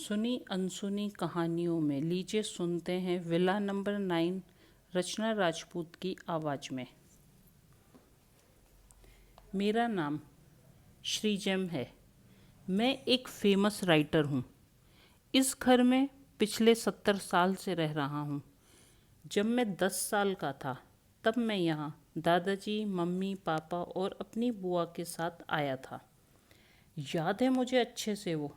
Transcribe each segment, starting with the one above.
सुनी अनसुनी कहानियों में लीजिए सुनते हैं विला नंबर 9 रचना राजपूत की आवाज़ में। मेरा नाम श्रीजम है। मैं एक फेमस राइटर हूँ। इस घर में पिछले 70 साल से रह रहा हूँ। जब मैं 10 साल का था तब मैं यहाँ दादाजी, मम्मी, पापा और अपनी बुआ के साथ आया था। याद है मुझे अच्छे से वो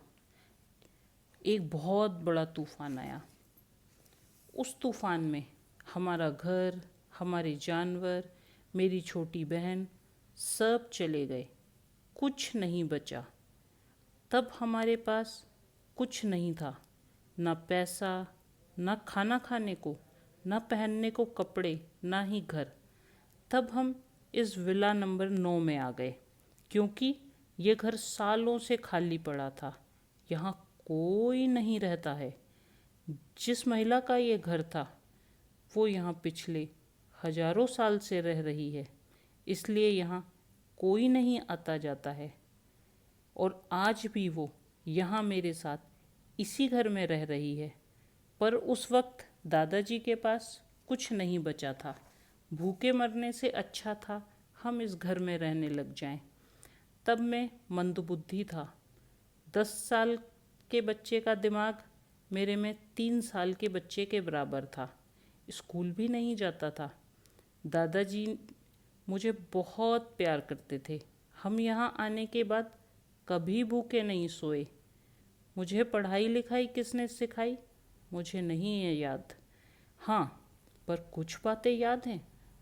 एक बहुत बड़ा तूफ़ान आया। उस तूफ़ान में हमारा घर, हमारे जानवर, मेरी छोटी बहन सब चले गए। कुछ नहीं बचा। तब हमारे पास कुछ नहीं था, ना पैसा, ना खाना खाने को, ना पहनने को कपड़े, ना ही घर। तब हम इस विला नंबर 9 में आ गए, क्योंकि ये घर सालों से खाली पड़ा था। यहाँ कोई नहीं रहता है। जिस महिला का ये घर था वो यहाँ पिछले हजारों साल से रह रही है, इसलिए यहाँ कोई नहीं आता जाता है। और आज भी वो यहाँ मेरे साथ इसी घर में रह रही है। पर उस वक्त दादाजी के पास कुछ नहीं बचा था। भूखे मरने से अच्छा था हम इस घर में रहने लग जाएं। तब मैं मंदबुद्धि था। 10 साल के बच्चे का दिमाग मेरे में 3 साल के बच्चे के बराबर था। स्कूल भी नहीं जाता था। दादाजी मुझे बहुत प्यार करते थे। हम यहाँ आने के बाद कभी भूखे नहीं सोए। मुझे पढ़ाई लिखाई किसने सिखाई मुझे नहीं है याद। हाँ, पर कुछ बातें याद हैं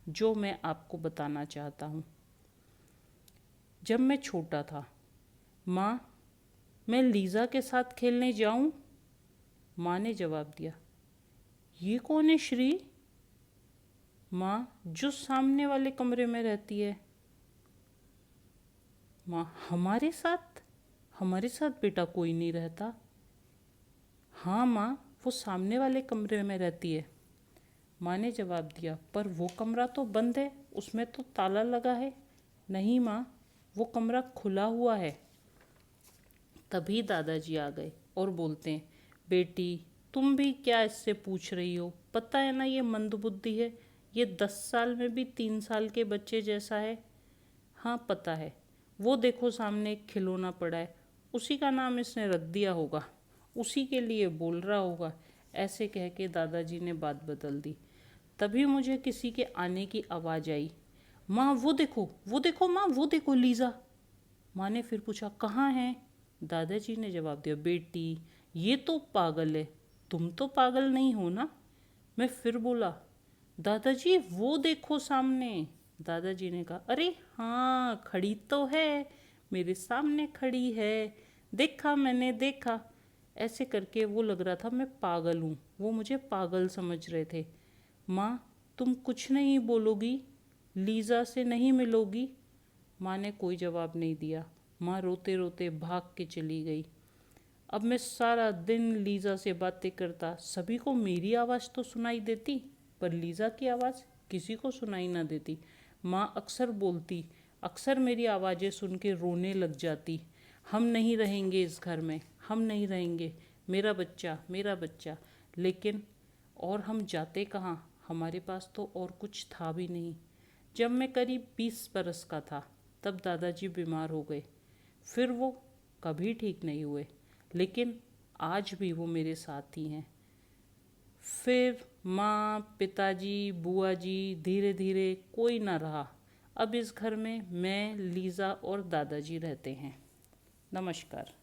जो मैं आपको बताना चाहता हूँ। जब मैं छोटा था, माँ, मैं लीज़ा के साथ खेलने जाऊं? माँ ने जवाब दिया, ये कौन है श्री? माँ, जो सामने वाले कमरे में रहती है। माँ, हमारे साथ? हमारे साथ बेटा कोई नहीं रहता। हाँ माँ, वो सामने वाले कमरे में रहती है। माँ ने जवाब दिया, पर वो कमरा तो बंद है, उसमें तो ताला लगा है। नहीं माँ, वो कमरा खुला हुआ है। तभी दादाजी आ गए और बोलते हैं, बेटी तुम भी क्या इससे पूछ रही हो? पता है ना ये मंदबुद्धि है। ये 10 साल में भी 3 साल के बच्चे जैसा है। हाँ पता है। वो देखो सामने एक खिलौना पड़ा है, उसी का नाम इसने रख दिया होगा, उसी के लिए बोल रहा होगा। ऐसे कह के दादाजी ने बात बदल दी। तभी मुझे किसी के आने की आवाज़ आई। माँ वो देखो, वो देखो माँ, वो देखो लीज़ा। माँ ने फिर पूछा, कहाँ है? दादाजी ने जवाब दिया, बेटी ये तो पागल है, तुम तो पागल नहीं हो ना? मैं फिर बोला, दादाजी वो देखो सामने। दादाजी ने कहा, अरे हाँ खड़ी तो है, मेरे सामने खड़ी है, देखा मैंने देखा। ऐसे करके वो लग रहा था मैं पागल हूँ। वो मुझे पागल समझ रहे थे। माँ तुम कुछ नहीं बोलोगी? लीज़ा से नहीं मिलोगी? माँ ने कोई जवाब नहीं दिया। माँ रोते रोते भाग के चली गई। अब मैं सारा दिन लीज़ा से बातें करता। सभी को मेरी आवाज़ तो सुनाई देती, पर लीज़ा की आवाज़ किसी को सुनाई ना देती। माँ अक्सर बोलती, अक्सर मेरी आवाज़ें सुन के रोने लग जाती, हम नहीं रहेंगे इस घर में, हम नहीं रहेंगे, मेरा बच्चा, मेरा बच्चा। लेकिन और हम जाते कहाँ? हमारे पास तो और कुछ था भी नहीं। जब मैं करीब 20 बरस का था तब दादाजी बीमार हो गए। फिर वो कभी ठीक नहीं हुए, लेकिन आज भी वो मेरे साथ ही हैं। फिर माँ, पिताजी, बुआ जी, धीरे धीरे कोई ना रहा। अब इस घर में मैं, लीज़ा और दादाजी रहते हैं। नमस्कार।